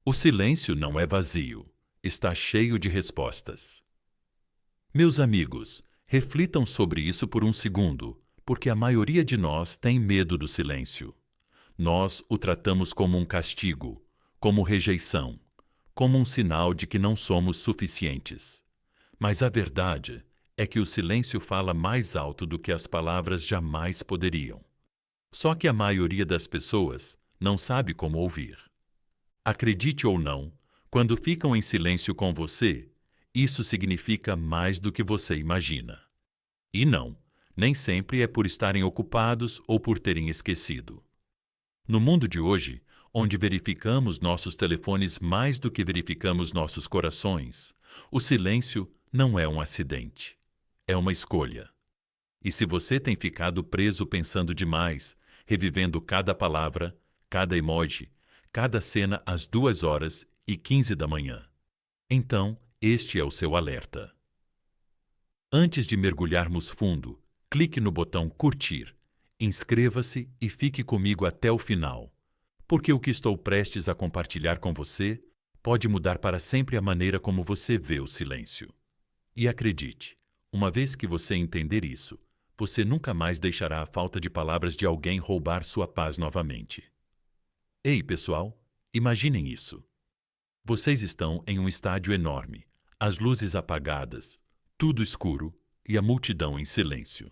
O silêncio não é vazio, está cheio de respostas. Meus amigos, reflitam sobre isso por um segundo, porque a maioria de nós tem medo do silêncio. Nós o tratamos como um castigo, como rejeição, como um sinal de que não somos suficientes. Mas a verdade é que o silêncio fala mais alto do que as palavras jamais poderiam. Só que a maioria das pessoas não sabe como ouvir. Acredite ou não, quando ficam em silêncio com você, isso significa mais do que você imagina. E não, nem sempre é por estarem ocupados ou por terem esquecido. No mundo de hoje, onde verificamos nossos telefones mais do que verificamos nossos corações, o silêncio não é um acidente. É uma escolha. E se você tem ficado preso pensando demais, revivendo cada palavra, cada emoji, cada cena às 2h15 da manhã, então este é o seu alerta. Antes de mergulharmos fundo, clique no botão curtir, inscreva-se e fique comigo até o final, porque o que estou prestes a compartilhar com você pode mudar para sempre a maneira como você vê o silêncio. E acredite, uma vez que você entender isso, você nunca mais deixará a falta de palavras de alguém roubar sua paz novamente. Ei, pessoal, imaginem isso. Vocês estão em um estádio enorme, as luzes apagadas, tudo escuro e a multidão em silêncio.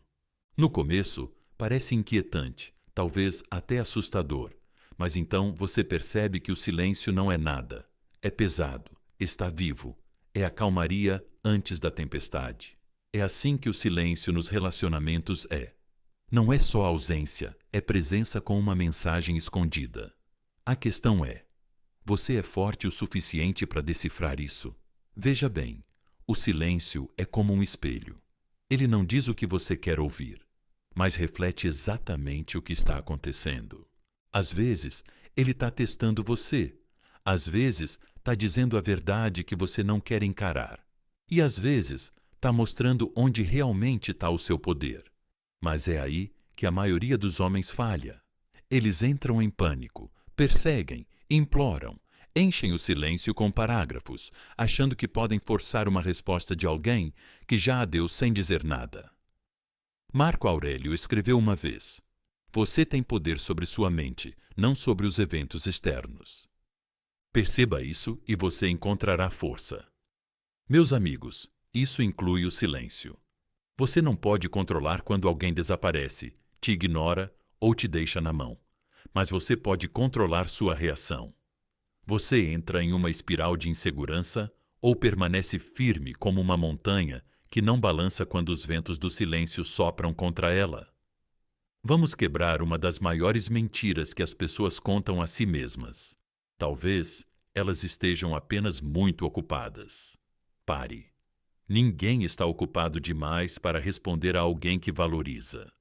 No começo, parece inquietante, talvez até assustador, mas então você percebe que o silêncio não é nada. É pesado, está vivo, é a calmaria antes da tempestade. É assim que o silêncio nos relacionamentos é. Não é só ausência, é presença com uma mensagem escondida. A questão é: você é forte o suficiente para decifrar isso? Veja bem, o silêncio é como um espelho. Ele não diz o que você quer ouvir, mas reflete exatamente o que está acontecendo. Às vezes, ele está testando você. Às vezes, está dizendo a verdade que você não quer encarar. E às vezes, está mostrando onde realmente está o seu poder. Mas é aí que a maioria dos homens falha. Eles entram em pânico, perseguem, imploram, enchem o silêncio com parágrafos, achando que podem forçar uma resposta de alguém que já a deu sem dizer nada. Marco Aurélio escreveu uma vez: você tem poder sobre sua mente, não sobre os eventos externos. Perceba isso e você encontrará força. Meus amigos, isso inclui o silêncio. Você não pode controlar quando alguém desaparece, te ignora ou te deixa na mão, mas você pode controlar sua reação. Você entra em uma espiral de insegurança ou permanece firme como uma montanha que não balança quando os ventos do silêncio sopram contra ela? Vamos quebrar uma das maiores mentiras que as pessoas contam a si mesmas. Talvez elas estejam apenas muito ocupadas. Pare. Ninguém está ocupado demais para responder a alguém que valoriza.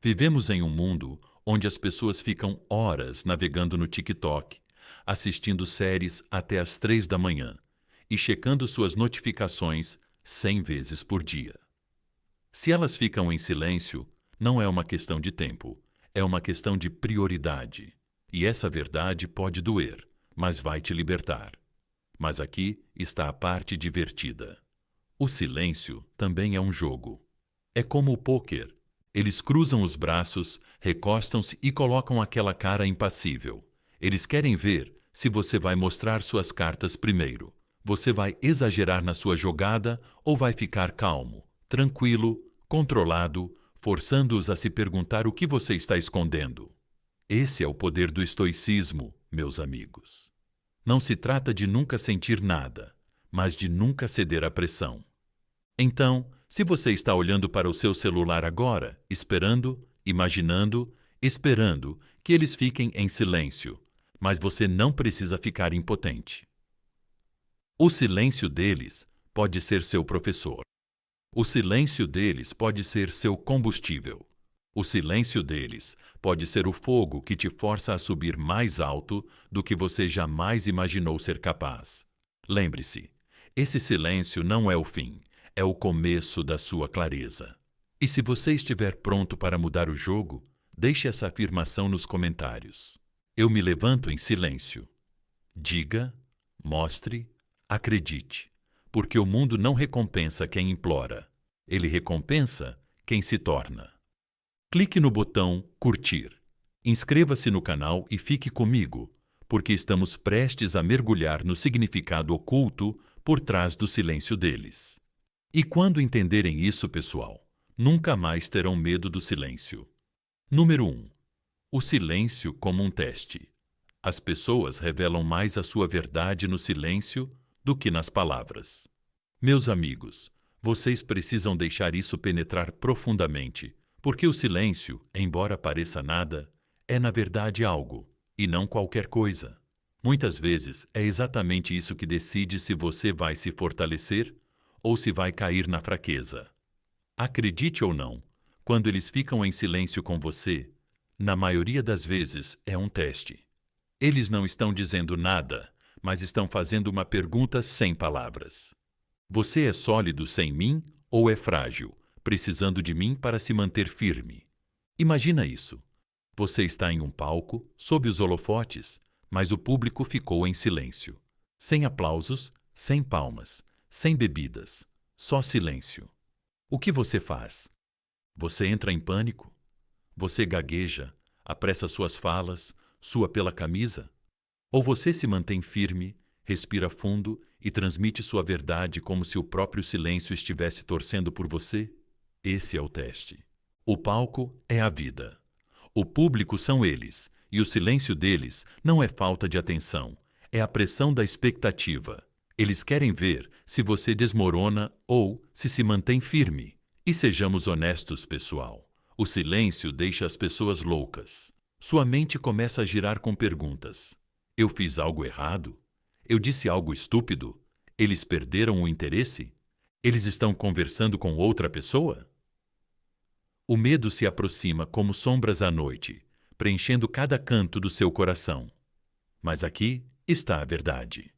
Vivemos em um mundo onde as pessoas ficam horas navegando no TikTok, assistindo séries até às 3 da manhã e checando suas notificações 100 vezes por dia. Se elas ficam em silêncio, não é uma questão de tempo, é uma questão de prioridade. E essa verdade pode doer, mas vai te libertar. Mas aqui está a parte divertida. O silêncio também é um jogo. É como o pôquer. Eles cruzam os braços, recostam-se e colocam aquela cara impassível. Eles querem ver se você vai mostrar suas cartas primeiro. Você vai exagerar na sua jogada ou vai ficar calmo, tranquilo, controlado, forçando-os a se perguntar o que você está escondendo. Esse é o poder do estoicismo, meus amigos. Não se trata de nunca sentir nada, mas de nunca ceder à pressão. Então, se você está olhando para o seu celular agora, esperando, imaginando, esperando que eles fiquem em silêncio, mas você não precisa ficar impotente. O silêncio deles pode ser seu professor. O silêncio deles pode ser seu combustível. O silêncio deles pode ser o fogo que te força a subir mais alto do que você jamais imaginou ser capaz. Lembre-se, esse silêncio não é o fim, é o começo da sua clareza. E se você estiver pronto para mudar o jogo, deixe essa afirmação nos comentários. Eu me levanto em silêncio. Diga Mostre, acredite, porque o mundo não recompensa quem implora, ele recompensa quem se torna. Clique no botão curtir. Inscreva-se no canal e fique comigo, porque estamos prestes a mergulhar no significado oculto por trás do silêncio deles. E quando entenderem isso, pessoal, nunca mais terão medo do silêncio. Número 1. O silêncio como um teste. As pessoas revelam mais a sua verdade no silêncio do que nas palavras. Meus amigos, vocês precisam deixar isso penetrar profundamente, porque o silêncio, embora pareça nada, é na verdade algo, e não qualquer coisa. Muitas vezes é exatamente isso que decide se você vai se fortalecer ou se vai cair na fraqueza. Acredite ou não, quando eles ficam em silêncio com você, na maioria das vezes é um teste. Eles não estão dizendo nada, mas estão fazendo uma pergunta sem palavras. Você é sólido sem mim ou é frágil, precisando de mim para se manter firme? Imagina isso. Você está em um palco, sob os holofotes, mas o público ficou em silêncio. Sem aplausos, sem palmas, sem bebidas, só silêncio. O que você faz? Você entra em pânico? Você gagueja, apressa suas falas, sua pela camisa? Ou você se mantém firme, respira fundo e transmite sua verdade como se o próprio silêncio estivesse torcendo por você? Esse é o teste. O palco é a vida. O público são eles, e o silêncio deles não é falta de atenção, é a pressão da expectativa. Eles querem ver se você desmorona ou se mantém firme. E sejamos honestos, pessoal. O silêncio deixa as pessoas loucas. Sua mente começa a girar com perguntas. Eu fiz algo errado? Eu disse algo estúpido? Eles perderam o interesse? Eles estão conversando com outra pessoa? O medo se aproxima como sombras à noite, preenchendo cada canto do seu coração. Mas aqui está a verdade.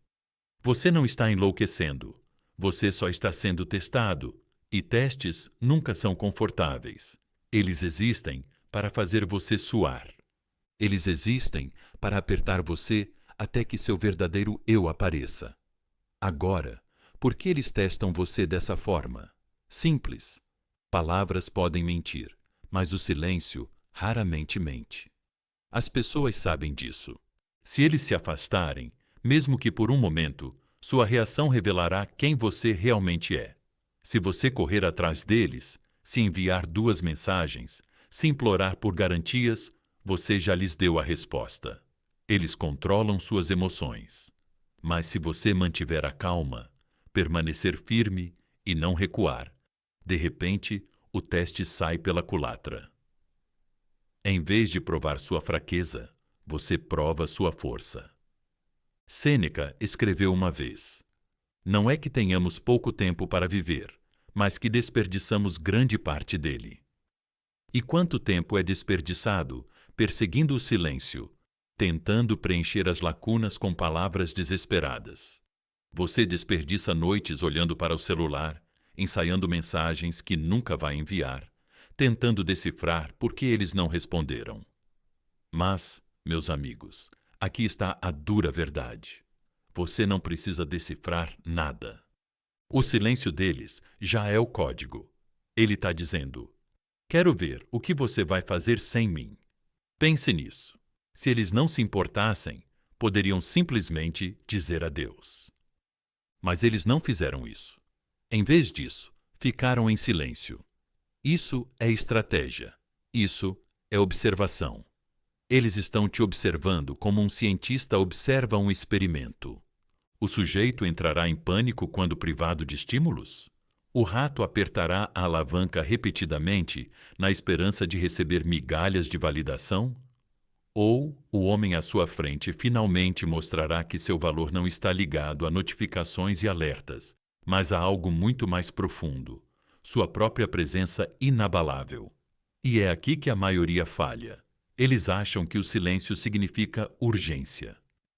Você não está enlouquecendo. Você só está sendo testado, e testes nunca são confortáveis. Eles existem para fazer você suar. Eles existem para apertar você até que seu verdadeiro eu apareça. Agora, por que eles testam você dessa forma? Simples. Palavras podem mentir, mas o silêncio raramente mente. As pessoas sabem disso. Se eles se afastarem, mesmo que por um momento, sua reação revelará quem você realmente é. Se você correr atrás deles, se enviar 2 mensagens, se implorar por garantias, você já lhes deu a resposta. Eles controlam suas emoções. Mas se você mantiver a calma, permanecer firme e não recuar, de repente, o teste sai pela culatra. Em vez de provar sua fraqueza, você prova sua força. Sêneca escreveu uma vez: não é que tenhamos pouco tempo para viver, mas que desperdiçamos grande parte dele. E quanto tempo é desperdiçado perseguindo o silêncio, tentando preencher as lacunas com palavras desesperadas? Você desperdiça noites olhando para o celular, ensaiando mensagens que nunca vai enviar, tentando decifrar por que eles não responderam. Mas, meus amigos, aqui está a dura verdade. Você não precisa decifrar nada. O silêncio deles já é o código. Ele está dizendo: quero ver o que você vai fazer sem mim. Pense nisso. Se eles não se importassem, poderiam simplesmente dizer adeus. Mas eles não fizeram isso. Em vez disso, ficaram em silêncio. Isso é estratégia. Isso é observação. Eles estão te observando como um cientista observa um experimento. O sujeito entrará em pânico quando privado de estímulos? O rato apertará a alavanca repetidamente na esperança de receber migalhas de validação? Ou o homem à sua frente finalmente mostrará que seu valor não está ligado a notificações e alertas, mas a algo muito mais profundo, sua própria presença inabalável? E é aqui que a maioria falha. Eles acham que o silêncio significa urgência.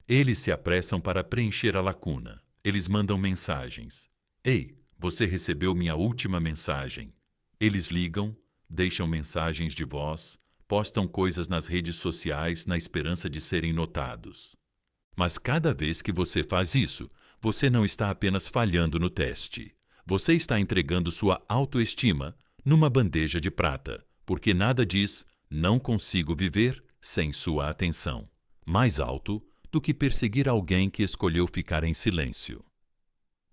Eles se apressam para preencher a lacuna. Eles mandam mensagens. Ei, você recebeu minha última mensagem. Eles ligam, deixam mensagens de voz, postam coisas nas redes sociais na esperança de serem notados. Mas cada vez que você faz isso, você não está apenas falhando no teste. Você está entregando sua autoestima numa bandeja de prata, porque nada diz "não consigo viver" sem sua atenção. Mais alto do que perseguir alguém que escolheu ficar em silêncio.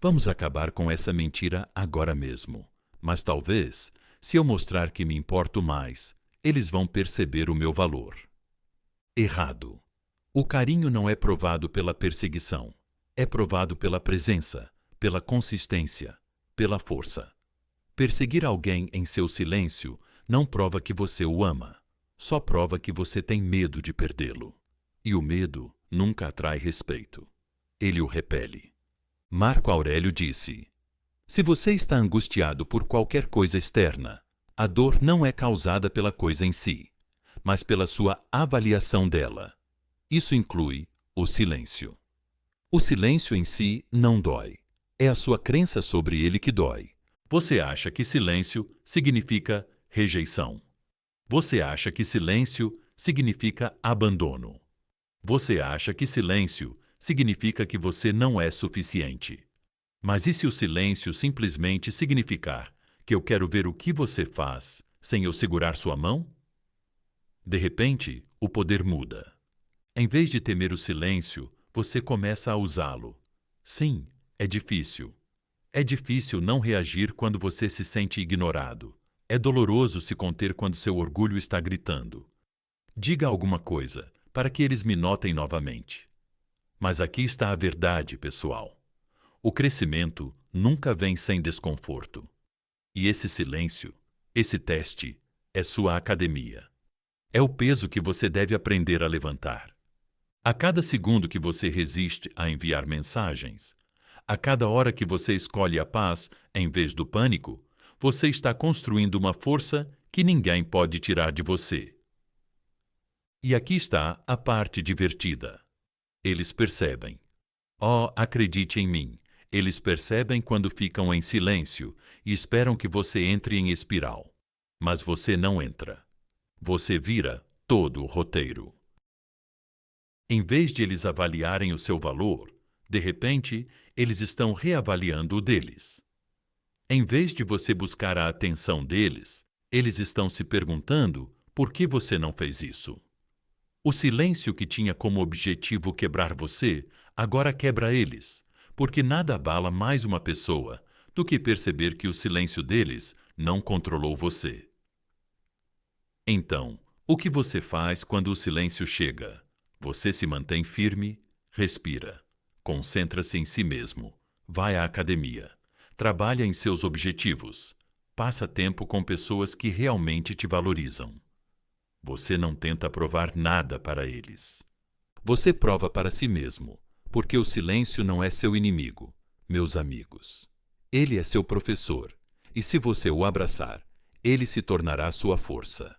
Vamos acabar com essa mentira agora mesmo. Mas talvez, se eu mostrar que me importo mais, eles vão perceber o meu valor. Errado. O carinho não é provado pela perseguição. É provado pela presença, pela consistência, pela força. Perseguir alguém em seu silêncio não prova que você o ama. Só prova que você tem medo de perdê-lo. E o medo nunca atrai respeito. Ele o repele. Marco Aurélio disse: se você está angustiado por qualquer coisa externa, a dor não é causada pela coisa em si, mas pela sua avaliação dela. Isso inclui o silêncio. O silêncio em si não dói. É a sua crença sobre ele que dói. Você acha que silêncio significa rejeição. Você acha que silêncio significa abandono. Você acha que silêncio significa que você não é suficiente. Mas e se o silêncio simplesmente significar que eu quero ver o que você faz sem eu segurar sua mão? De repente, o poder muda. Em vez de temer o silêncio, você começa a usá-lo. Sim, é difícil. É difícil não reagir quando você se sente ignorado. É doloroso se conter quando seu orgulho está gritando. Diga alguma coisa, para que eles me notem novamente. Mas aqui está a verdade, pessoal. O crescimento nunca vem sem desconforto. E esse silêncio, esse teste, é sua academia. É o peso que você deve aprender a levantar. A cada segundo que você resiste a enviar mensagens, a cada hora que você escolhe a paz em vez do pânico, você está construindo uma força que ninguém pode tirar de você. E aqui está a parte divertida. Eles percebem. Oh, acredite em mim. Eles percebem quando ficam em silêncio e esperam que você entre em espiral. Mas você não entra. Você vira todo o roteiro. Em vez de eles avaliarem o seu valor, de repente, eles estão reavaliando o deles. Em vez de você buscar a atenção deles, eles estão se perguntando por que você não fez isso. O silêncio que tinha como objetivo quebrar você, agora quebra eles, porque nada abala mais uma pessoa do que perceber que o silêncio deles não controlou você. Então, o que você faz quando o silêncio chega? Você se mantém firme, respira, concentra-se em si mesmo, vai à academia, trabalha em seus objetivos, passa tempo com pessoas que realmente te valorizam. Você não tenta provar nada para eles. Você prova para si mesmo, porque o silêncio não é seu inimigo, meus amigos. Ele é seu professor, e se você o abraçar, ele se tornará sua força.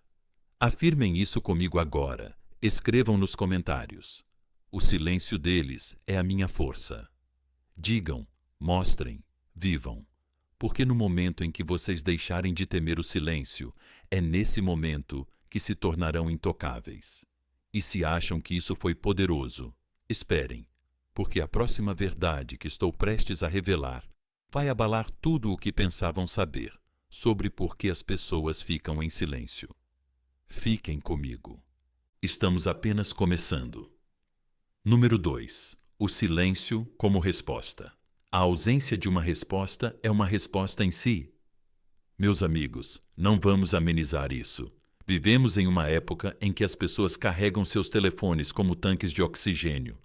Afirmem isso comigo agora. Escrevam nos comentários. O silêncio deles é a minha força. Digam, mostrem, vivam. Porque no momento em que vocês deixarem de temer o silêncio, é nesse momento que se tornarão intocáveis. E se acham que isso foi poderoso, esperem, porque a próxima verdade que estou prestes a revelar vai abalar tudo o que pensavam saber sobre por que as pessoas ficam em silêncio. Fiquem comigo. Estamos apenas começando. Número 2. O silêncio como resposta. A ausência de uma resposta é uma resposta em si. Meus amigos, não vamos amenizar isso. Vivemos em uma época em que as pessoas carregam seus telefones como tanques de oxigênio,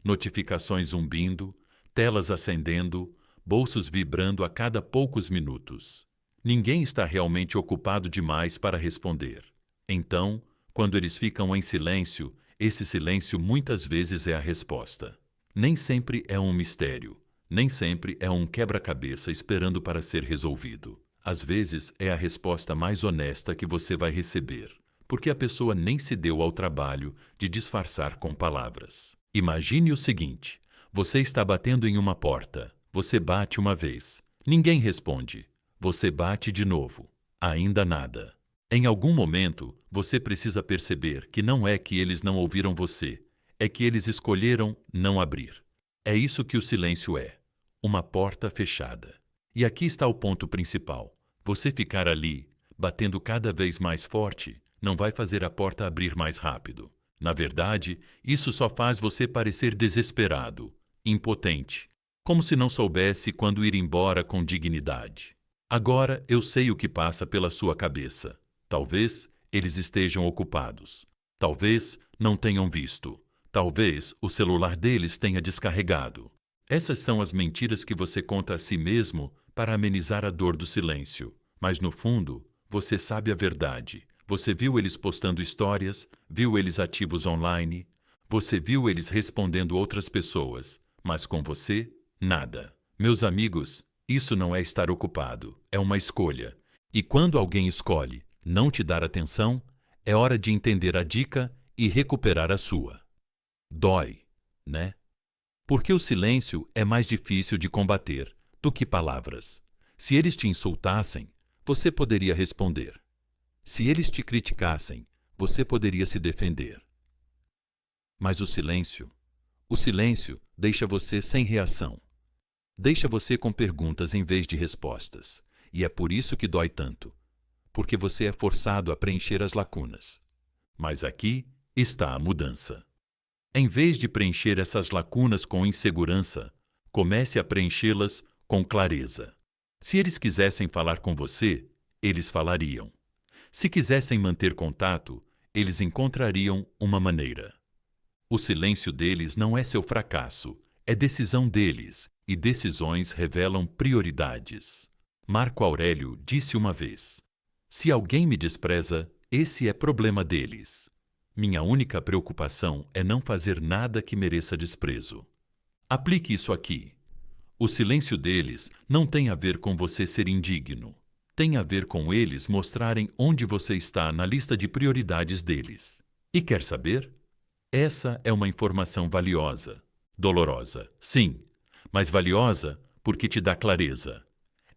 notificações zumbindo, telas acendendo, bolsos vibrando a cada poucos minutos. Ninguém está realmente ocupado demais para responder. Então, quando eles ficam em silêncio, esse silêncio muitas vezes é a resposta. Nem sempre é um mistério, nem sempre é um quebra-cabeça esperando para ser resolvido. Às vezes é a resposta mais honesta que você vai receber, porque a pessoa nem se deu ao trabalho de disfarçar com palavras. Imagine o seguinte: você está batendo em uma porta, você bate uma vez, ninguém responde, você bate de novo, ainda nada. Em algum momento, você precisa perceber que não é que eles não ouviram você, é que eles escolheram não abrir. É isso que o silêncio é, uma porta fechada. E aqui está o ponto principal. Você ficar ali, batendo cada vez mais forte, não vai fazer a porta abrir mais rápido. Na verdade, isso só faz você parecer desesperado, impotente, como se não soubesse quando ir embora com dignidade. Agora eu sei o que passa pela sua cabeça. Talvez eles estejam ocupados. Talvez não tenham visto. Talvez o celular deles tenha descarregado. Essas são as mentiras que você conta a si mesmo para amenizar a dor do silêncio. Mas no fundo, você sabe a verdade. Você viu eles postando histórias, viu eles ativos online, você viu eles respondendo outras pessoas, mas com você, nada. Meus amigos, isso não é estar ocupado, é uma escolha. E quando alguém escolhe não te dar atenção, é hora de entender a dica e recuperar a sua. Dói, né? Porque o silêncio é mais difícil de combater do que palavras. Se eles te insultassem, você poderia responder. Se eles te criticassem, você poderia se defender. Mas o silêncio deixa você sem reação. Deixa você com perguntas em vez de respostas. E é por isso que dói tanto. Porque você é forçado a preencher as lacunas. Mas aqui está a mudança. Em vez de preencher essas lacunas com insegurança, comece a preenchê-las com clareza. Se eles quisessem falar com você, eles falariam. Se quisessem manter contato, eles encontrariam uma maneira. O silêncio deles não é seu fracasso, é decisão deles, e decisões revelam prioridades. Marco Aurélio disse uma vez: se alguém me despreza, esse é problema deles. Minha única preocupação é não fazer nada que mereça desprezo. Aplique isso aqui. O silêncio deles não tem a ver com você ser indigno. Tem a ver com eles mostrarem onde você está na lista de prioridades deles. E quer saber? Essa é uma informação valiosa. Dolorosa, sim, mas valiosa porque te dá clareza.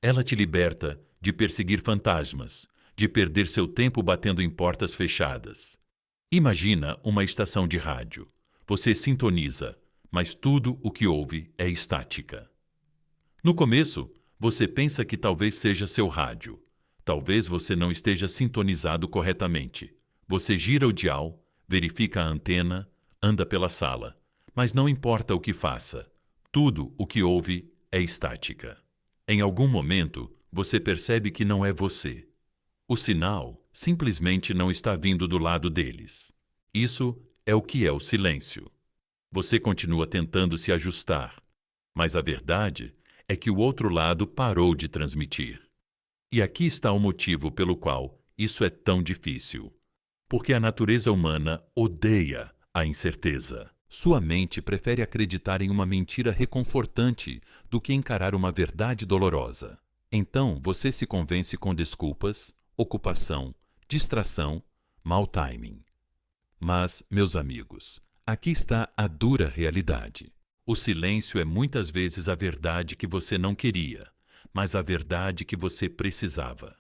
Ela te liberta de perseguir fantasmas, de perder seu tempo batendo em portas fechadas. Imagina uma estação de rádio. Você sintoniza, mas tudo o que ouve é estática. No começo, você pensa que talvez seja seu rádio. Talvez você não esteja sintonizado corretamente. Você gira o dial, verifica a antena, anda pela sala. Mas não importa o que faça, tudo o que ouve é estática. Em algum momento, você percebe que não é você. O sinal simplesmente não está vindo do lado deles. Isso é o que é o silêncio. Você continua tentando se ajustar, mas a verdade é que o outro lado parou de transmitir. E aqui está o motivo pelo qual isso é tão difícil. Porque a natureza humana odeia a incerteza. Sua mente prefere acreditar em uma mentira reconfortante do que encarar uma verdade dolorosa. Então, você se convence com desculpas, ocupação, distração, mau timing. Mas, meus amigos, aqui está a dura realidade. O silêncio é muitas vezes a verdade que você não queria, mas a verdade que você precisava.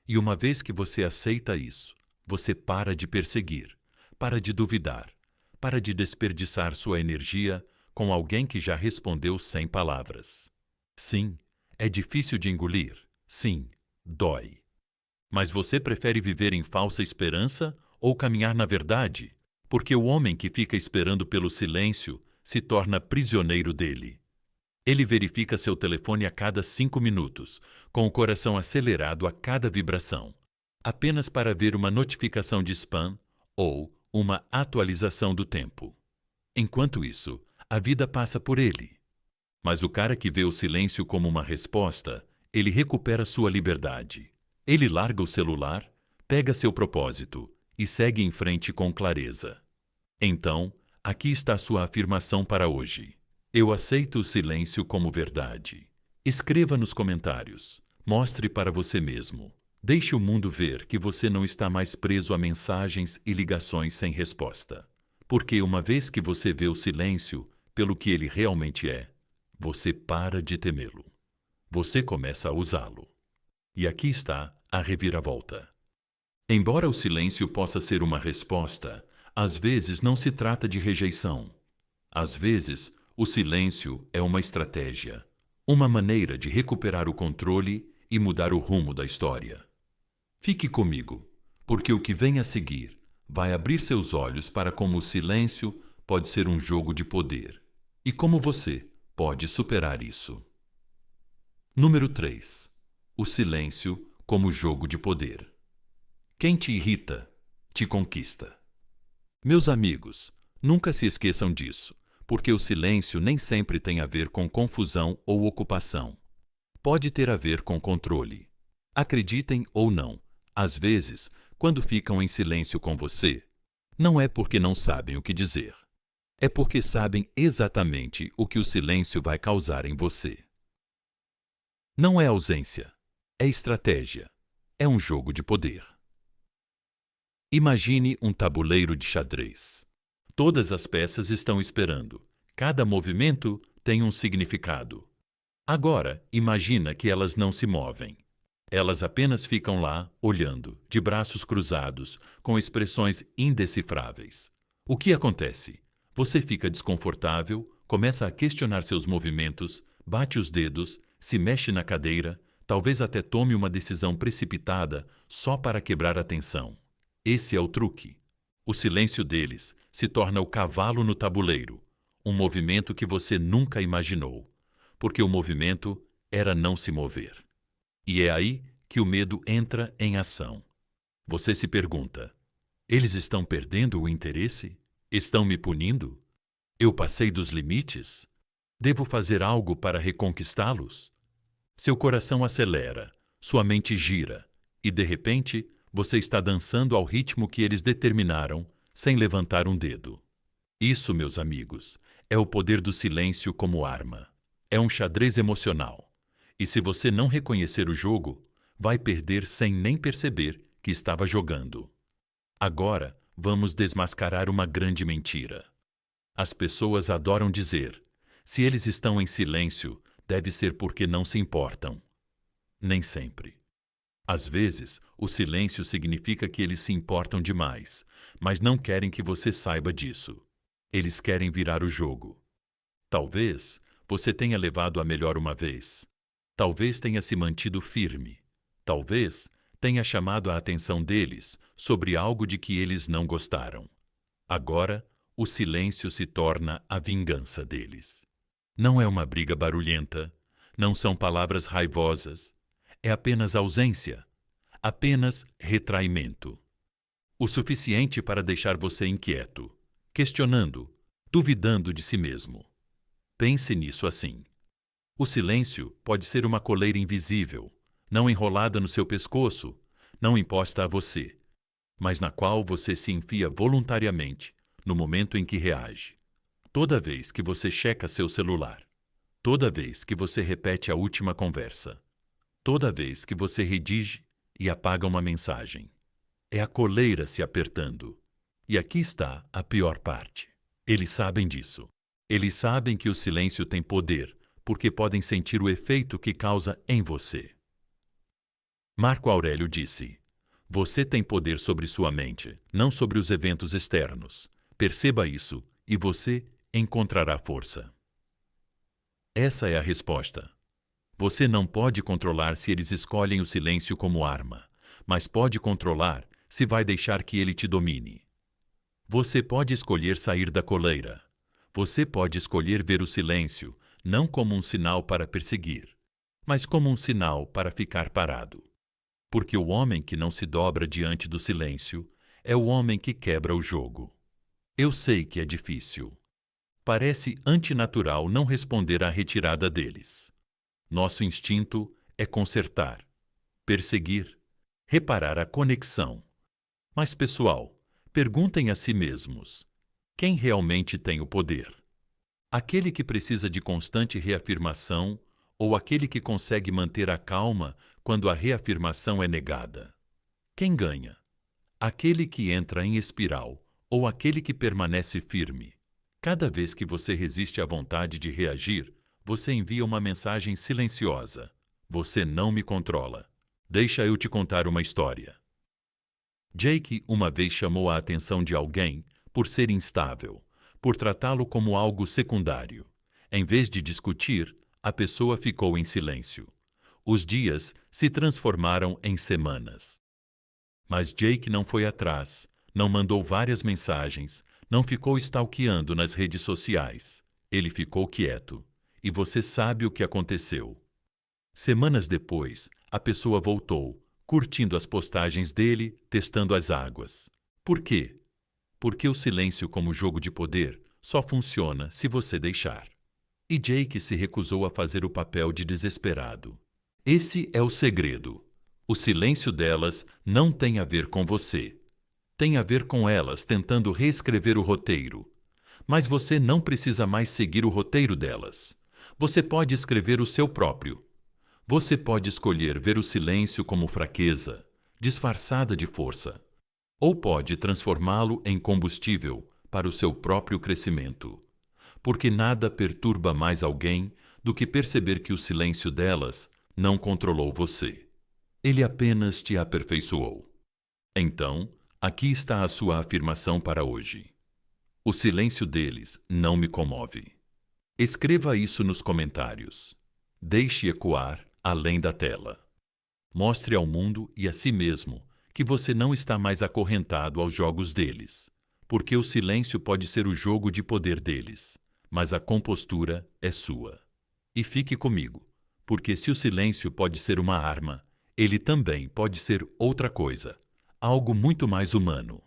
E uma vez que você aceita isso, você para de perseguir, para de duvidar, para de desperdiçar sua energia com alguém que já respondeu sem palavras. Sim, é difícil de engolir. Sim, dói. Mas você prefere viver em falsa esperança ou caminhar na verdade? Porque o homem que fica esperando pelo silêncio se torna prisioneiro dele. Ele verifica seu telefone a cada 5 minutos, com o coração acelerado a cada vibração, apenas para ver uma notificação de spam ou uma atualização do tempo. Enquanto isso, a vida passa por ele. Mas o cara que vê o silêncio como uma resposta, ele recupera sua liberdade. Ele larga o celular, pega seu propósito e segue em frente com clareza. Então, aqui está sua afirmação para hoje. Eu aceito o silêncio como verdade. Escreva nos comentários. Mostre para você mesmo. Deixe o mundo ver que você não está mais preso a mensagens e ligações sem resposta. Porque uma vez que você vê o silêncio pelo que ele realmente é, você para de temê-lo. Você começa a usá-lo. E aqui está a reviravolta. Embora o silêncio possa ser uma resposta, Às vezes não se trata de rejeição. Às vezes, o silêncio é uma estratégia, uma maneira de recuperar o controle e mudar o rumo da história. Fique comigo, porque o que vem a seguir vai abrir seus olhos para como o silêncio pode ser um jogo de poder e como você pode superar isso. Número 3. O silêncio como jogo de poder. Quem te irrita, te conquista. Meus amigos, nunca se esqueçam disso, porque o silêncio nem sempre tem a ver com confusão ou ocupação. Pode ter a ver com controle. Acreditem ou não, às vezes, quando ficam em silêncio com você, não é porque não sabem o que dizer. É porque sabem exatamente o que o silêncio vai causar em você. Não é ausência, é estratégia. É um jogo de poder. Imagine um tabuleiro de xadrez. Todas as peças estão esperando. Cada movimento tem um significado. Agora, imagina que elas não se movem. Elas apenas ficam lá, olhando, de braços cruzados, com expressões indecifráveis. O que acontece? Você fica desconfortável, começa a questionar seus movimentos, bate os dedos, se mexe na cadeira, talvez até tome uma decisão precipitada só para quebrar a tensão. Esse é o truque. O silêncio deles se torna o cavalo no tabuleiro, um movimento que você nunca imaginou, porque o movimento era não se mover. E é aí que o medo entra em ação. Você se pergunta: eles estão perdendo o interesse? Estão me punindo? Eu passei dos limites? Devo fazer algo para reconquistá-los? Seu coração acelera, sua mente gira, e de repente você está dançando ao ritmo que eles determinaram, sem levantar um dedo. Isso, meus amigos, é o poder do silêncio como arma. É um xadrez emocional. E se você não reconhecer o jogo, vai perder sem nem perceber que estava jogando. Agora, vamos desmascarar uma grande mentira. As pessoas adoram dizer: se eles estão em silêncio, deve ser porque não se importam. Nem sempre. Às vezes, o silêncio significa que eles se importam demais, mas não querem que você saiba disso. Eles querem virar o jogo. Talvez você tenha levado a melhor uma vez. Talvez tenha se mantido firme. Talvez tenha chamado a atenção deles sobre algo de que eles não gostaram. Agora, o silêncio se torna a vingança deles. Não é uma briga barulhenta, não são palavras raivosas, é apenas ausência, apenas retraimento. O suficiente para deixar você inquieto, questionando, duvidando de si mesmo. Pense nisso assim. O silêncio pode ser uma coleira invisível, não enrolada no seu pescoço, não imposta a você, mas na qual você se enfia voluntariamente no momento em que reage. Toda vez que você checa seu celular, toda vez que você repete a última conversa, toda vez que você redige e apaga uma mensagem. É a coleira se apertando. E aqui está a pior parte. Eles sabem disso. Eles sabem que o silêncio tem poder, porque podem sentir o efeito que causa em você. Marco Aurélio disse: você tem poder sobre sua mente, não sobre os eventos externos. Perceba isso e você encontrará força. Essa é a resposta. Você não pode controlar se eles escolhem o silêncio como arma, mas pode controlar se vai deixar que ele te domine. Você pode escolher sair da coleira. Você pode escolher ver o silêncio não como um sinal para perseguir, mas como um sinal para ficar parado. Porque o homem que não se dobra diante do silêncio é o homem que quebra o jogo. Eu sei que é difícil. Parece antinatural não responder à retirada deles. Nosso instinto é consertar, perseguir, reparar a conexão. Mas, pessoal, perguntem a si mesmos: quem realmente tem o poder? Aquele que precisa de constante reafirmação ou aquele que consegue manter a calma quando a reafirmação é negada? Quem ganha? Aquele que entra em espiral ou aquele que permanece firme? Cada vez que você resiste à vontade de reagir, você envia uma mensagem silenciosa: você não me controla. Deixa eu te contar uma história. Jake uma vez chamou a atenção de alguém por ser instável, por tratá-lo como algo secundário. Em vez de discutir, a pessoa ficou em silêncio. Os dias se transformaram em semanas. Mas Jake não foi atrás, não mandou várias mensagens, não ficou stalkeando nas redes sociais. Ele ficou quieto. E você sabe o que aconteceu. Semanas depois, a pessoa voltou, curtindo as postagens dele, testando as águas. Por quê? Porque o silêncio como jogo de poder só funciona se você deixar. E Jake se recusou a fazer o papel de desesperado. Esse é o segredo. O silêncio delas não tem a ver com você. Tem a ver com elas tentando reescrever o roteiro. Mas você não precisa mais seguir o roteiro delas. Você pode escrever o seu próprio. Você pode escolher ver o silêncio como fraqueza, disfarçada de força, ou pode transformá-lo em combustível para o seu próprio crescimento. Porque nada perturba mais alguém do que perceber que o silêncio delas não controlou você. Ele apenas te aperfeiçoou. Então, aqui está a sua afirmação para hoje. O silêncio deles não me comove. Escreva isso nos comentários. Deixe ecoar além da tela. Mostre ao mundo e a si mesmo que você não está mais acorrentado aos jogos deles, porque o silêncio pode ser o jogo de poder deles, mas a compostura é sua. E fique comigo, porque se o silêncio pode ser uma arma, ele também pode ser outra coisa, algo muito mais humano.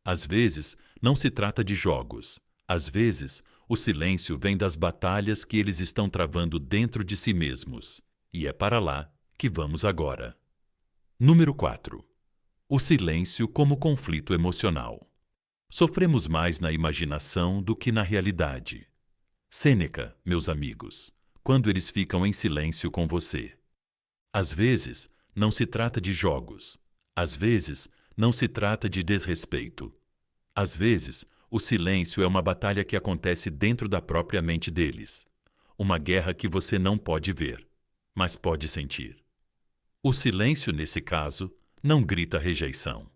Às vezes, não se trata de jogos. Às vezes, o silêncio vem das batalhas que eles estão travando dentro de si mesmos. E é para lá que vamos agora. Número 4. O silêncio como conflito emocional. Sofremos mais na imaginação do que na realidade. Sêneca, meus amigos, quando eles ficam em silêncio com você. Às vezes, não se trata de jogos. Às vezes, não se trata de desrespeito. Às vezes, o silêncio é uma batalha que acontece dentro da própria mente deles. Uma guerra que você não pode ver, mas pode sentir. O silêncio, nesse caso, não grita rejeição.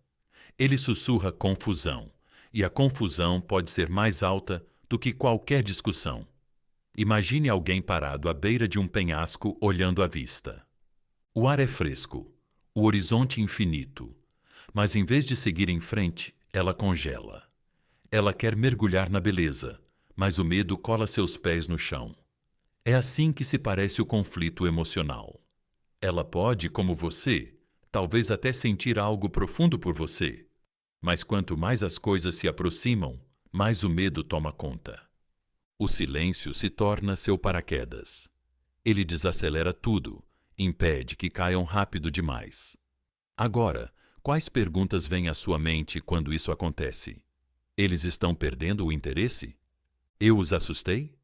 Ele sussurra confusão, e a confusão pode ser mais alta do que qualquer discussão. Imagine alguém parado à beira de um penhasco olhando à vista. O ar é fresco, o horizonte infinito, mas em vez de seguir em frente, ela congela. Ela quer mergulhar na beleza, mas o medo cola seus pés no chão. É assim que se parece o conflito emocional. Ela pode, como você, talvez até sentir algo profundo por você, mas quanto mais as coisas se aproximam, mais o medo toma conta. O silêncio se torna seu paraquedas. Ele desacelera tudo, impede que caiam rápido demais. Agora, quais perguntas vêm à sua mente quando isso acontece? Eles estão perdendo o interesse? Eu os assustei?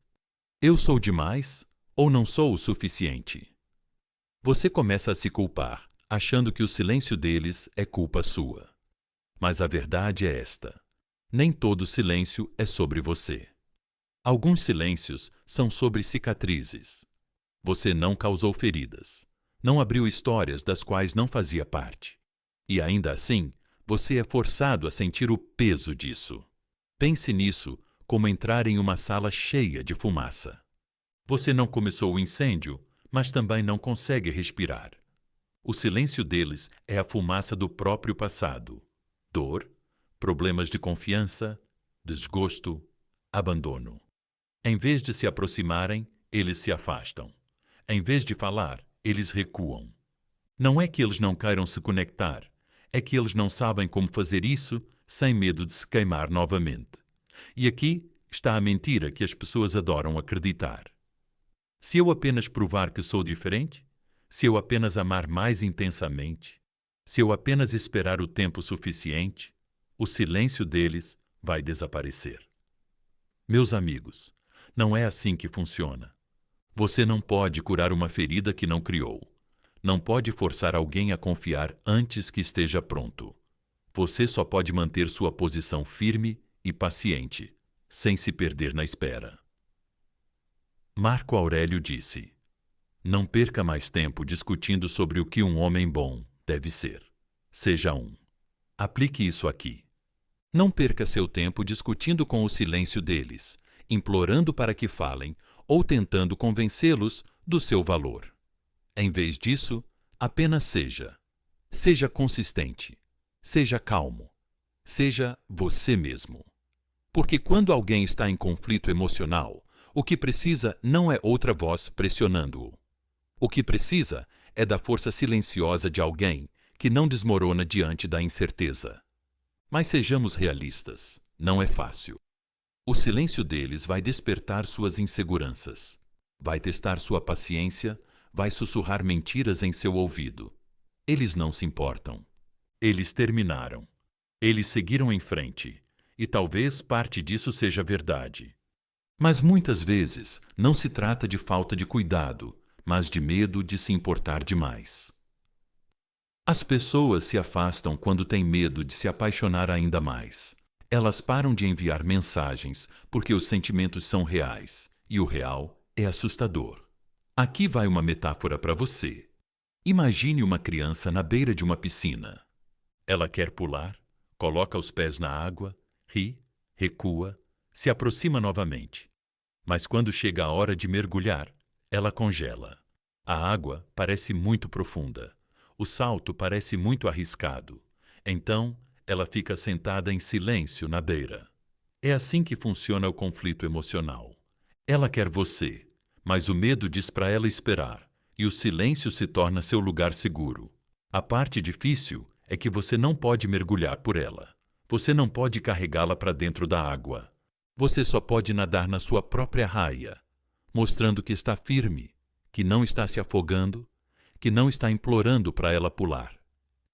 Eu sou demais ou não sou o suficiente? Você começa a se culpar, achando que o silêncio deles é culpa sua. Mas a verdade é esta: nem todo silêncio é sobre você. Alguns silêncios são sobre cicatrizes. Você não causou feridas, não abriu histórias das quais não fazia parte. E ainda assim, você é forçado a sentir o peso disso. Pense nisso como entrar em uma sala cheia de fumaça. Você não começou o incêndio, mas também não consegue respirar. O silêncio deles é a fumaça do próprio passado. Dor, problemas de confiança, desgosto, abandono. Em vez de se aproximarem, eles se afastam. Em vez de falar, eles recuam. Não é que eles não queiram se conectar, é que eles não sabem como fazer isso sem medo de se queimar novamente. E aqui está a mentira que as pessoas adoram acreditar. Se eu apenas provar que sou diferente, se eu apenas amar mais intensamente, se eu apenas esperar o tempo suficiente, o silêncio deles vai desaparecer. Meus amigos, não é assim que funciona. Você não pode curar uma ferida que não criou. Não pode forçar alguém a confiar antes que esteja pronto. Você só pode manter sua posição firme e paciente, sem se perder na espera. Marco Aurélio disse: não perca mais tempo discutindo sobre o que um homem bom deve ser. Seja um. Aplique isso aqui. Não perca seu tempo discutindo com o silêncio deles, implorando para que falem ou tentando convencê-los do seu valor. Em vez disso, apenas seja. Seja consistente. Seja calmo. Seja você mesmo. Porque quando alguém está em conflito emocional, o que precisa não é outra voz pressionando-o. O que precisa é da força silenciosa de alguém que não desmorona diante da incerteza. Mas sejamos realistas, não é fácil. O silêncio deles vai despertar suas inseguranças. Vai testar sua paciência, vai sussurrar mentiras em seu ouvido. Eles não se importam. Eles terminaram. Eles seguiram em frente. E talvez parte disso seja verdade. Mas muitas vezes não se trata de falta de cuidado, mas de medo de se importar demais. As pessoas se afastam quando têm medo de se apaixonar ainda mais. Elas param de enviar mensagens porque os sentimentos são reais, e o real é assustador. Aqui vai uma metáfora para você. Imagine uma criança na beira de uma piscina. Ela quer pular, coloca os pés na água, ri, recua, se aproxima novamente. Mas quando chega a hora de mergulhar, ela congela. A água parece muito profunda. O salto parece muito arriscado. Então, ela fica sentada em silêncio na beira. É assim que funciona o conflito emocional. Ela quer você, mas o medo diz para ela esperar, e o silêncio se torna seu lugar seguro. A parte difícil é que você não pode mergulhar por ela. Você não pode carregá-la para dentro da água. Você só pode nadar na sua própria raia, mostrando que está firme, que não está se afogando, que não está implorando para ela pular.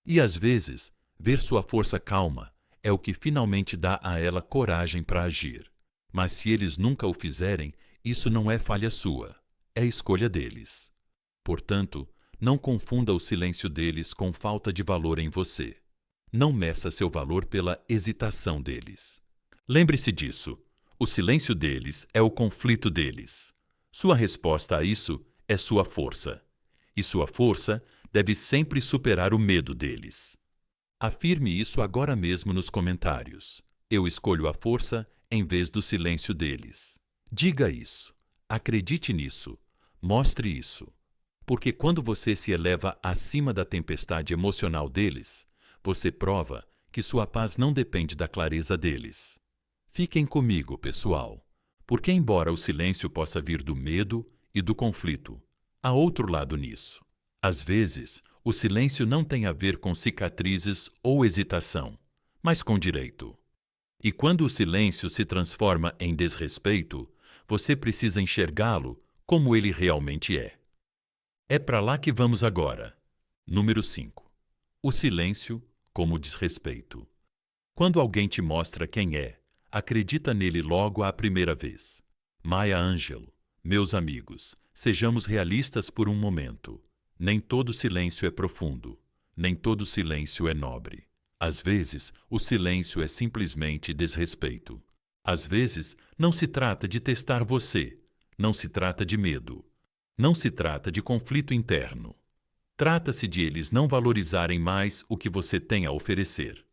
E às vezes, ver sua força calma é o que finalmente dá a ela coragem para agir. Mas se eles nunca o fizerem, isso não é falha sua, é escolha deles. Portanto, não confunda o silêncio deles com falta de valor em você. Não meça seu valor pela hesitação deles. Lembre-se disso. O silêncio deles é o conflito deles. Sua resposta a isso é sua força. E sua força deve sempre superar o medo deles. Afirme isso agora mesmo nos comentários. Eu escolho a força em vez do silêncio deles. Diga isso. Acredite nisso. Mostre isso. Porque quando você se eleva acima da tempestade emocional deles, você prova que sua paz não depende da clareza deles. Fiquem comigo, pessoal, porque embora o silêncio possa vir do medo e do conflito, há outro lado nisso. Às vezes, o silêncio não tem a ver com cicatrizes ou hesitação, mas com direito. E quando o silêncio se transforma em desrespeito, você precisa enxergá-lo como ele realmente é. É para lá que vamos agora. Número 5. O silêncio como desrespeito. Quando alguém te mostra quem é, acredita nele logo à primeira vez. Maya Angelou. Meus amigos, sejamos realistas por um momento. Nem todo silêncio é profundo. Nem todo silêncio é nobre. Às vezes, o silêncio é simplesmente desrespeito. Às vezes, não se trata de testar você. Não se trata de medo. Não se trata de conflito interno. Trata-se de eles não valorizarem mais o que você tem a oferecer.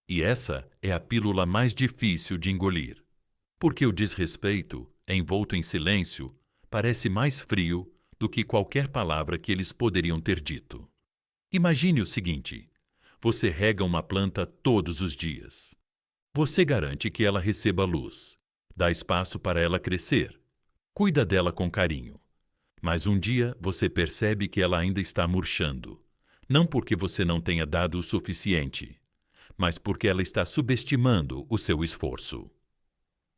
E essa é a pílula mais difícil de engolir. Porque o desrespeito, envolto em silêncio, parece mais frio do que qualquer palavra que eles poderiam ter dito. Imagine o seguinte: você rega uma planta todos os dias. Você garante que ela receba luz, dá espaço para ela crescer, cuida dela com carinho. Mas um dia você percebe que ela ainda está murchando, não porque você não tenha dado o suficiente, mas porque ela está subestimando o seu esforço.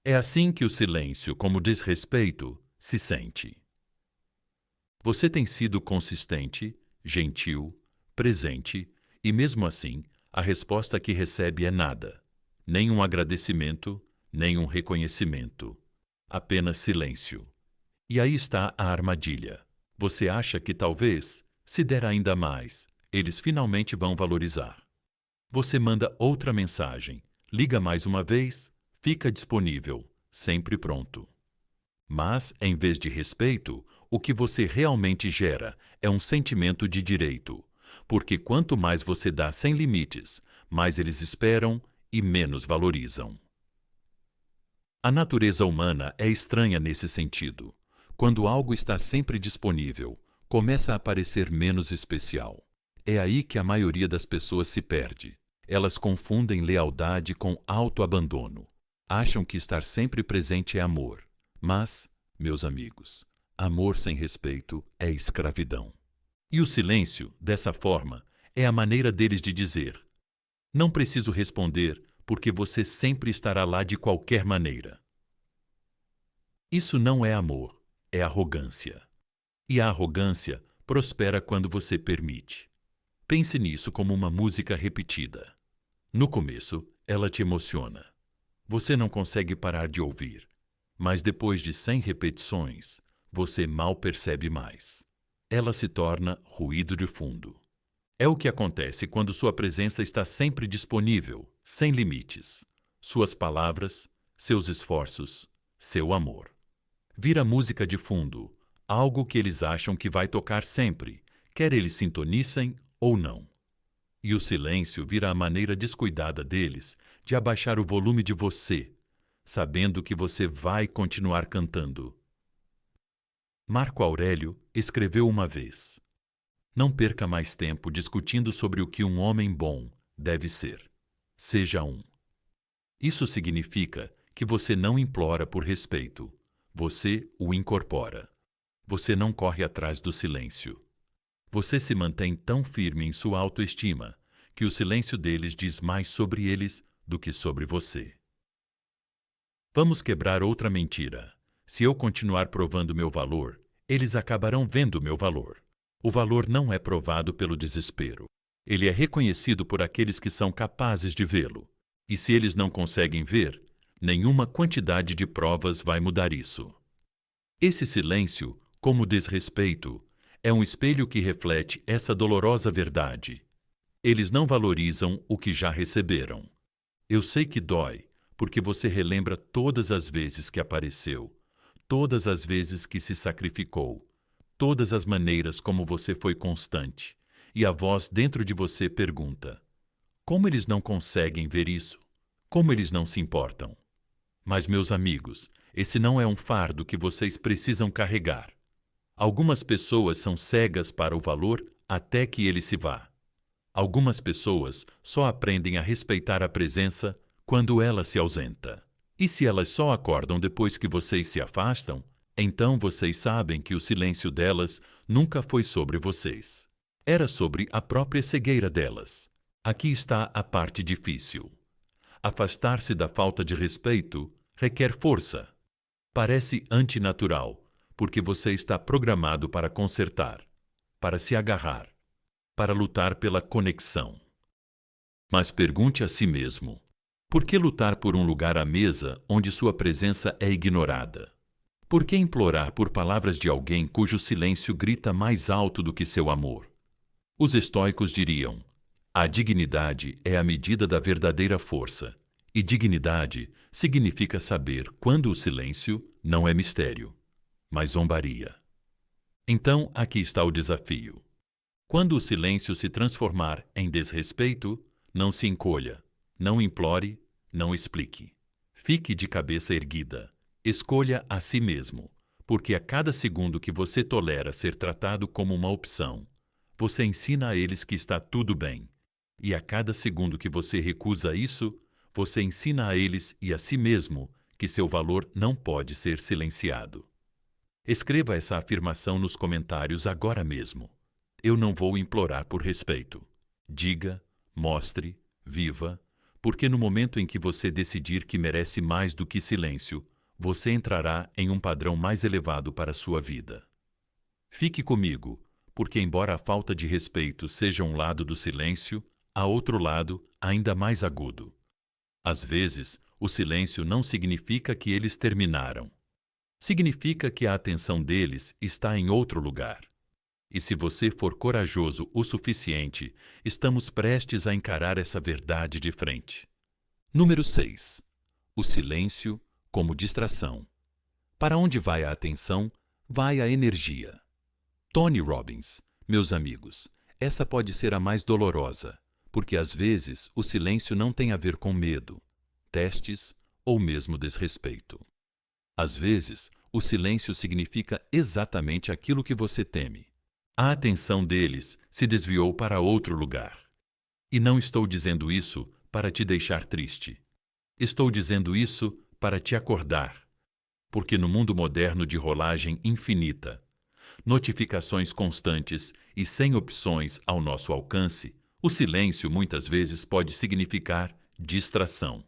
É assim que o silêncio, como desrespeito, se sente. Você tem sido consistente, gentil, presente, e mesmo assim, a resposta que recebe é nada. Nem um agradecimento, nem um reconhecimento. Apenas silêncio. E aí está a armadilha. Você acha que talvez, se der ainda mais, eles finalmente vão valorizar. Você manda outra mensagem, liga mais uma vez, fica disponível, sempre pronto. Mas, em vez de respeito, o que você realmente gera é um sentimento de direito, porque quanto mais você dá sem limites, mais eles esperam e menos valorizam. A natureza humana é estranha nesse sentido. Quando algo está sempre disponível, começa a parecer menos especial. É aí que a maioria das pessoas se perde. Elas confundem lealdade com autoabandono. Acham que estar sempre presente é amor. Mas, meus amigos, amor sem respeito é escravidão. E o silêncio, dessa forma, é a maneira deles de dizer: não preciso responder porque você sempre estará lá de qualquer maneira. Isso não é amor, é arrogância. E a arrogância prospera quando você permite. Pense nisso como uma música repetida. No começo, ela te emociona. Você não consegue parar de ouvir. Mas depois de 100 repetições, você mal percebe mais. Ela se torna ruído de fundo. É o que acontece quando sua presença está sempre disponível, sem limites. Suas palavras, seus esforços, seu amor. Vira música de fundo, algo que eles acham que vai tocar sempre, quer eles sintonizem ou não. E o silêncio vira a maneira descuidada deles de abaixar o volume de você, sabendo que você vai continuar cantando. Marco Aurélio escreveu uma vez: não perca mais tempo discutindo sobre o que um homem bom deve ser. Seja um. Isso significa que você não implora por respeito. Você o incorpora. Você não corre atrás do silêncio. Você se mantém tão firme em sua autoestima que o silêncio deles diz mais sobre eles do que sobre você. Vamos quebrar outra mentira. Se eu continuar provando meu valor, eles acabarão vendo meu valor. O valor não é provado pelo desespero. Ele é reconhecido por aqueles que são capazes de vê-lo. E se eles não conseguem ver, nenhuma quantidade de provas vai mudar isso. Esse silêncio, como desrespeito, é um espelho que reflete essa dolorosa verdade. Eles não valorizam o que já receberam. Eu sei que dói, porque você relembra todas as vezes que apareceu, todas as vezes que se sacrificou, todas as maneiras como você foi constante, e a voz dentro de você pergunta: como eles não conseguem ver isso? Como eles não se importam? Mas, meus amigos, esse não é um fardo que vocês precisam carregar. Algumas pessoas são cegas para o valor até que ele se vá. Algumas pessoas só aprendem a respeitar a presença quando ela se ausenta. E se elas só acordam depois que vocês se afastam, então vocês sabem que o silêncio delas nunca foi sobre vocês. Era sobre a própria cegueira delas. Aqui está a parte difícil. Afastar-se da falta de respeito requer força. Parece antinatural, porque você está programado para consertar, para se agarrar, para lutar pela conexão. Mas pergunte a si mesmo: por que lutar por um lugar à mesa onde sua presença é ignorada? Por que implorar por palavras de alguém cujo silêncio grita mais alto do que seu amor? Os estoicos diriam: a dignidade é a medida da verdadeira força, e dignidade significa saber quando o silêncio não é mistério, mas zombaria. Então, aqui está o desafio. Quando o silêncio se transformar em desrespeito, não se encolha, não implore, não explique. Fique de cabeça erguida. Escolha a si mesmo, porque a cada segundo que você tolera ser tratado como uma opção, você ensina a eles que está tudo bem. E a cada segundo que você recusa isso, você ensina a eles e a si mesmo que seu valor não pode ser silenciado. Escreva essa afirmação nos comentários agora mesmo. Eu não vou implorar por respeito. Diga, mostre, viva, porque no momento em que você decidir que merece mais do que silêncio, você entrará em um padrão mais elevado para a sua vida. Fique comigo, porque embora a falta de respeito seja um lado do silêncio, há outro lado ainda mais agudo. Às vezes, o silêncio não significa que eles terminaram. Significa que a atenção deles está em outro lugar. E se você for corajoso o suficiente, estamos prestes a encarar essa verdade de frente. Número 6. O silêncio como distração. Para onde vai a atenção, vai a energia. Tony Robbins, meus amigos, essa pode ser a mais dolorosa, porque às vezes o silêncio não tem a ver com medo, testes ou mesmo desrespeito. Às vezes, o silêncio significa exatamente aquilo que você teme. A atenção deles se desviou para outro lugar. E não estou dizendo isso para te deixar triste. Estou dizendo isso para te acordar. Porque no mundo moderno de rolagem infinita, notificações constantes e sem opções ao nosso alcance, o silêncio muitas vezes pode significar distração.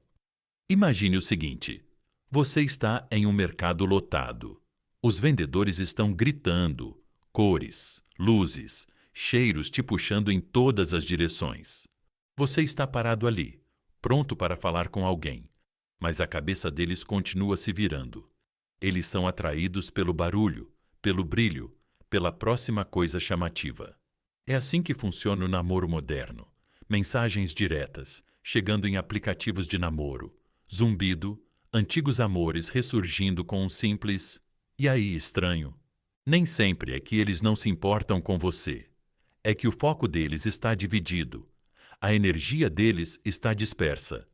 Imagine o seguinte: você está em um mercado lotado. Os vendedores estão gritando, cores, luzes, cheiros te puxando em todas as direções. Você está parado ali, pronto para falar com alguém, mas a cabeça deles continua se virando. Eles são atraídos pelo barulho, pelo brilho, pela próxima coisa chamativa. É assim que funciona o namoro moderno. Mensagens diretas, chegando em aplicativos de namoro, zumbido, antigos amores ressurgindo com um simples "e aí, estranho?". Nem sempre é que eles não se importam com você. É que o foco deles está dividido. A energia deles está dispersa.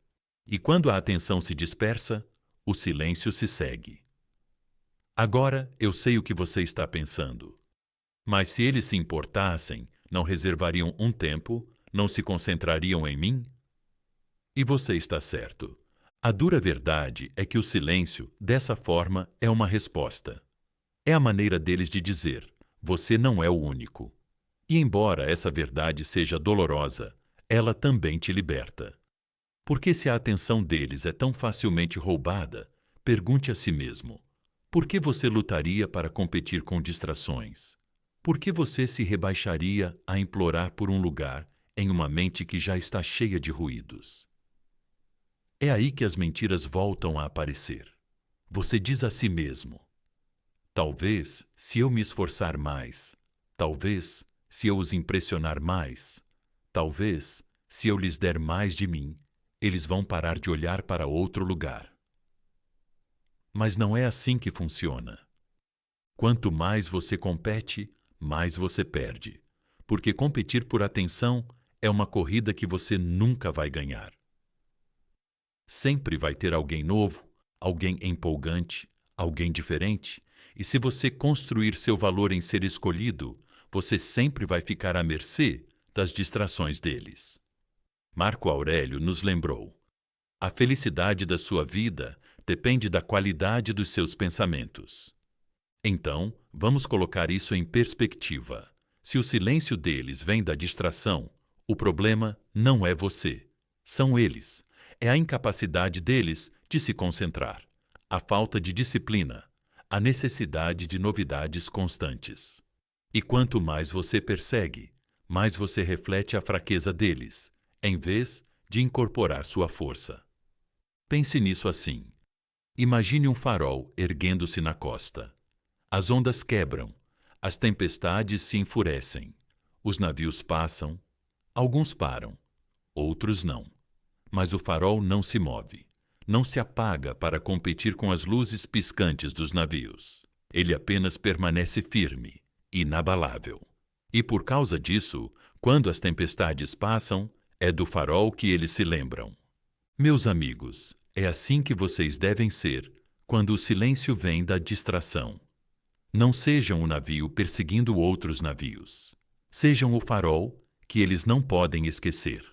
E quando a atenção se dispersa, o silêncio se segue. Agora eu sei o que você está pensando. Mas se eles se importassem, não reservariam um tempo, não se concentrariam em mim? E você está certo. A dura verdade é que o silêncio, dessa forma, é uma resposta. É a maneira deles de dizer: você não é o único. E embora essa verdade seja dolorosa, ela também te liberta. Porque se a atenção deles é tão facilmente roubada, pergunte a si mesmo: por que você lutaria para competir com distrações? Por que você se rebaixaria a implorar por um lugar em uma mente que já está cheia de ruídos? É aí que as mentiras voltam a aparecer. Você diz a si mesmo: talvez, se eu me esforçar mais, talvez, se eu os impressionar mais, talvez, se eu lhes der mais de mim, eles vão parar de olhar para outro lugar. Mas não é assim que funciona. Quanto mais você compete, mais você perde, porque competir por atenção é uma corrida que você nunca vai ganhar. Sempre vai ter alguém novo, alguém empolgante, alguém diferente, e se você construir seu valor em ser escolhido, você sempre vai ficar à mercê das distrações deles. Marco Aurélio nos lembrou: a felicidade da sua vida depende da qualidade dos seus pensamentos. Então, vamos colocar isso em perspectiva. Se o silêncio deles vem da distração, o problema não é você, são eles. É a incapacidade deles de se concentrar, a falta de disciplina, a necessidade de novidades constantes. E quanto mais você persegue, mais você reflete a fraqueza deles, em vez de incorporar sua força. Pense nisso assim. Imagine um farol erguendo-se na costa. As ondas quebram, as tempestades se enfurecem, os navios passam, alguns param, outros não. Mas o farol não se move, não se apaga para competir com as luzes piscantes dos navios. Ele apenas permanece firme, inabalável. E por causa disso, quando as tempestades passam, é do farol que eles se lembram. Meus amigos, é assim que vocês devem ser quando o silêncio vem da distração. Não sejam o navio perseguindo outros navios. Sejam o farol que eles não podem esquecer.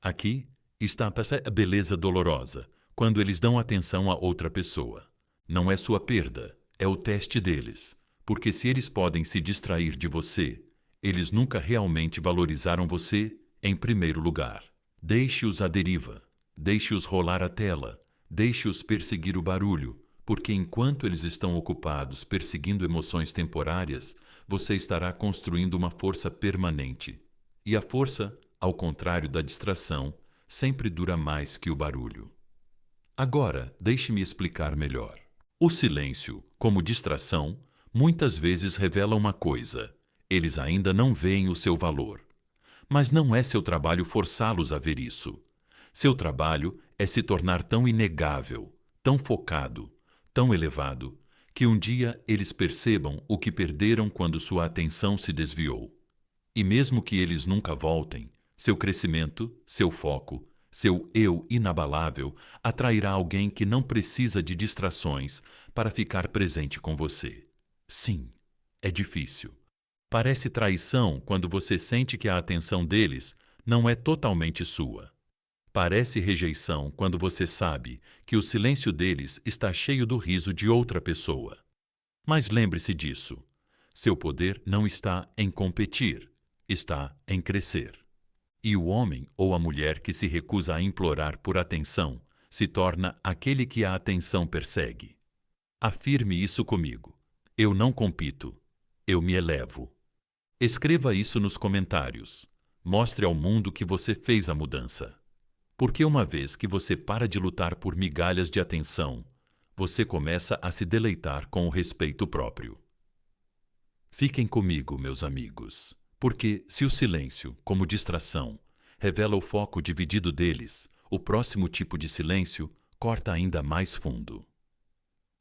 Aqui está a beleza dolorosa, quando eles dão atenção a outra pessoa. Não é sua perda, é o teste deles, porque se eles podem se distrair de você, eles nunca realmente valorizaram você em primeiro lugar. Deixe-os à deriva, deixe-os rolar a tela, deixe-os perseguir o barulho, porque enquanto eles estão ocupados perseguindo emoções temporárias, você estará construindo uma força permanente. E a força, ao contrário da distração, sempre dura mais que o barulho. Agora, deixe-me explicar melhor. O silêncio, como distração, muitas vezes revela uma coisa: eles ainda não veem o seu valor. Mas não é seu trabalho forçá-los a ver isso. Seu trabalho é se tornar tão inegável, tão focado, tão elevado, que um dia eles percebam o que perderam quando sua atenção se desviou. E mesmo que eles nunca voltem, Seu crescimento, seu foco, seu eu inabalável atrairá alguém que não precisa de distrações para ficar presente com você. Sim, é difícil. Parece traição quando você sente que a atenção deles não é totalmente sua. Parece rejeição quando você sabe que o silêncio deles está cheio do riso de outra pessoa. Mas lembre-se disso. Seu poder não está em competir, está em crescer. E o homem ou a mulher que se recusa a implorar por atenção se torna aquele que a atenção persegue. Afirme isso comigo. Eu não compito. Eu me elevo. Escreva isso nos comentários. Mostre ao mundo que você fez a mudança. Porque uma vez que você para de lutar por migalhas de atenção, você começa a se deleitar com o respeito próprio. Fiquem comigo, meus amigos, porque se o silêncio, como distração, revela o foco dividido deles, o próximo tipo de silêncio corta ainda mais fundo.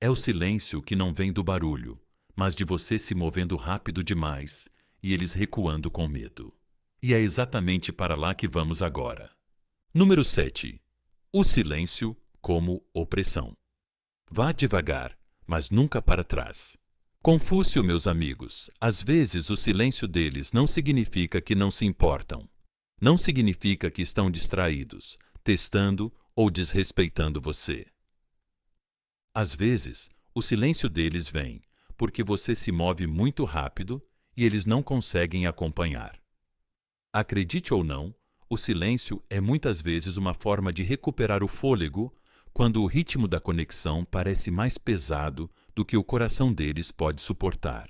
É o silêncio que não vem do barulho, mas de você se movendo rápido demais e eles recuando com medo. E é exatamente para lá que vamos agora. Número 7. O silêncio como opressão. Vá devagar, mas nunca para trás. Confúcio, meus amigos, às vezes o silêncio deles não significa que não se importam. Não significa que estão distraídos, testando ou desrespeitando você. Às vezes, o silêncio deles vem porque você se move muito rápido e eles não conseguem acompanhar. Acredite ou não, o silêncio é muitas vezes uma forma de recuperar o fôlego quando o ritmo da conexão parece mais pesado do que o coração deles pode suportar.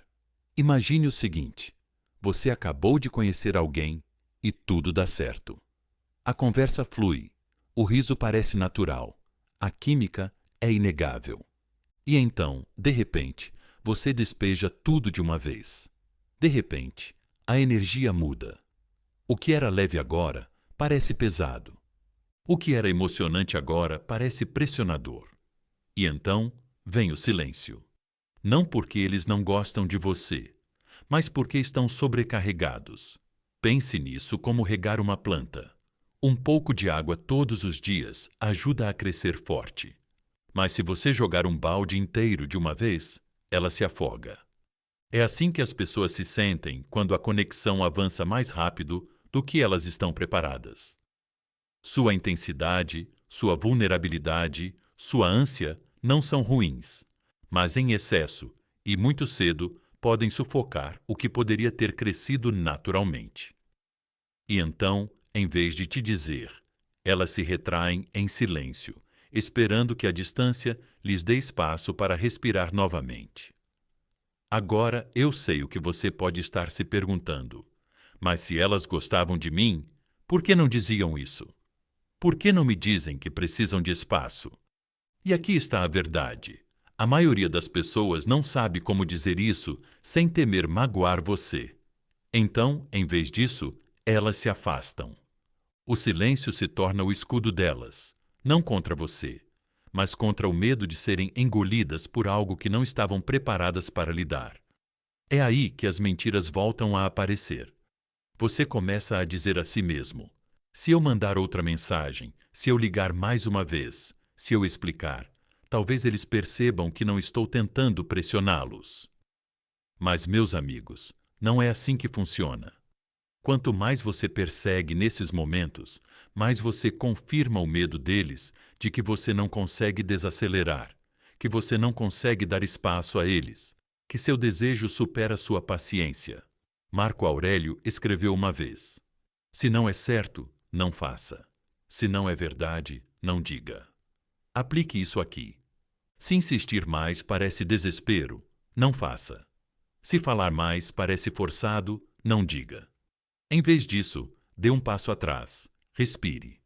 Imagine o seguinte: você acabou de conhecer alguém e tudo dá certo. A conversa flui, o riso parece natural, a química é inegável. E então, de repente, você despeja tudo de uma vez. De repente, a energia muda. O que era leve agora parece pesado. O que era emocionante agora parece pressionador. E então vem o silêncio. Não porque eles não gostam de você, mas porque estão sobrecarregados. Pense nisso como regar uma planta. Um pouco de água todos os dias ajuda a crescer forte. Mas se você jogar um balde inteiro de uma vez, ela se afoga. É assim que as pessoas se sentem quando a conexão avança mais rápido do que elas estão preparadas. Sua intensidade, sua vulnerabilidade, sua ânsia não são ruins, mas em excesso e muito cedo podem sufocar o que poderia ter crescido naturalmente. E então, em vez de te dizer, elas se retraem em silêncio, esperando que a distância lhes dê espaço para respirar novamente. Agora eu sei o que você pode estar se perguntando. Mas se elas gostavam de mim, por que não diziam isso? Por que não me dizem que precisam de espaço? E aqui está a verdade. A maioria das pessoas não sabe como dizer isso sem temer magoar você. Então, em vez disso, elas se afastam. O silêncio se torna o escudo delas, não contra você, mas contra o medo de serem engolidas por algo que não estavam preparadas para lidar. É aí que as mentiras voltam a aparecer. Você começa a dizer a si mesmo: se eu mandar outra mensagem, se eu ligar mais uma vez, se eu explicar, talvez eles percebam que não estou tentando pressioná-los. Mas, meus amigos, não é assim que funciona. Quanto mais você persegue nesses momentos, mais você confirma o medo deles de que você não consegue desacelerar, que você não consegue dar espaço a eles, que seu desejo supera sua paciência. Marco Aurélio escreveu uma vez: se não é certo, não faça. Se não é verdade, não diga. Aplique isso aqui. Se insistir mais parece desespero, não faça. Se falar mais parece forçado, não diga. Em vez disso, dê um passo atrás, respire.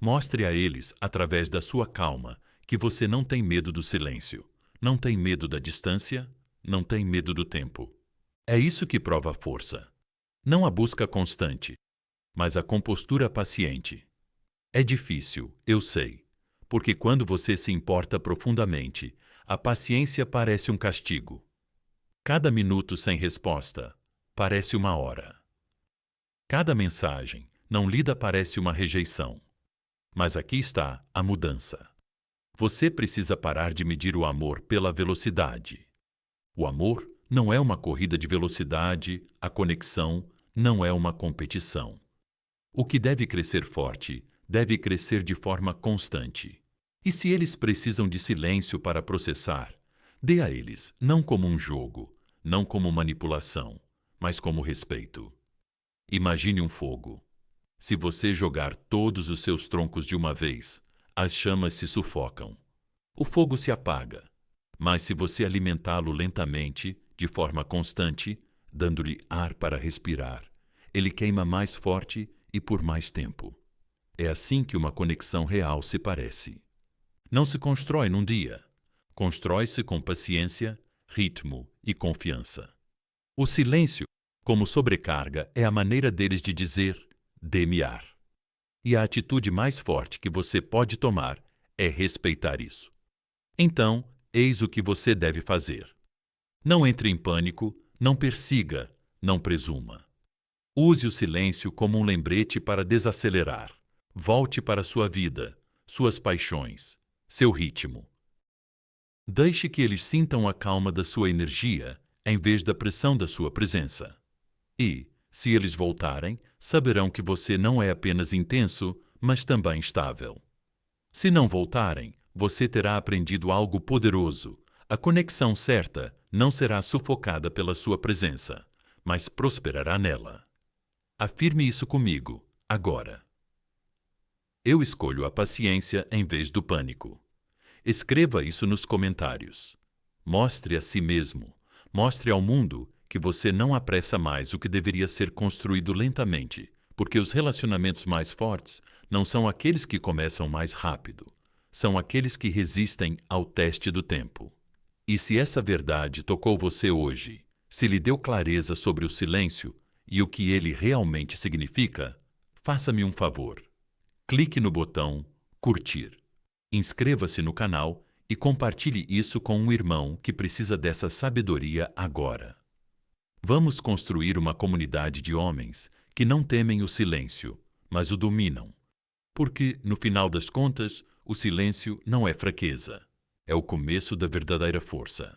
Mostre a eles, através da sua calma, que você não tem medo do silêncio, não tem medo da distância, não tem medo do tempo. É isso que prova a força. Não a busca constante, mas a compostura paciente. É difícil, eu sei, porque quando você se importa profundamente, a paciência parece um castigo. Cada minuto sem resposta parece uma hora. Cada mensagem, não lhe parece uma rejeição. Mas aqui está a mudança. Você precisa parar de medir o amor pela velocidade. O amor não é uma corrida de velocidade, a conexão não é uma competição. O que deve crescer forte deve crescer de forma constante. E se eles precisam de silêncio para processar, dê a eles não como um jogo, não como manipulação, mas como respeito. Imagine um fogo. Se você jogar todos os seus troncos de uma vez, as chamas se sufocam. O fogo se apaga. Mas se você alimentá-lo lentamente, de forma constante, dando-lhe ar para respirar, ele queima mais forte e por mais tempo. É assim que uma conexão real se parece. Não se constrói num dia. Constrói-se com paciência, ritmo e confiança. O silêncio, como sobrecarga, é a maneira deles de dizer: dê-me ar. E a atitude mais forte que você pode tomar é respeitar isso. Então, eis o que você deve fazer. Não entre em pânico, não persiga, não presuma. Use o silêncio como um lembrete para desacelerar. Volte para sua vida, suas paixões, seu ritmo. Deixe que eles sintam a calma da sua energia, em vez da pressão da sua presença. E, se eles voltarem, saberão que você não é apenas intenso, mas também estável. Se não voltarem, você terá aprendido algo poderoso. A conexão certa não será sufocada pela sua presença, mas prosperará nela. Afirme isso comigo, agora. Eu escolho a paciência em vez do pânico. Escreva isso nos comentários. Mostre a si mesmo, mostre ao mundo que você não apressa mais o que deveria ser construído lentamente, porque os relacionamentos mais fortes não são aqueles que começam mais rápido, são aqueles que resistem ao teste do tempo. E se essa verdade tocou você hoje, se lhe deu clareza sobre o silêncio e o que ele realmente significa, faça-me um favor. Clique no botão curtir. Inscreva-se no canal e compartilhe isso com um irmão que precisa dessa sabedoria agora. Vamos construir uma comunidade de homens que não temem o silêncio, mas o dominam. Porque, no final das contas, o silêncio não é fraqueza. É o começo da verdadeira força.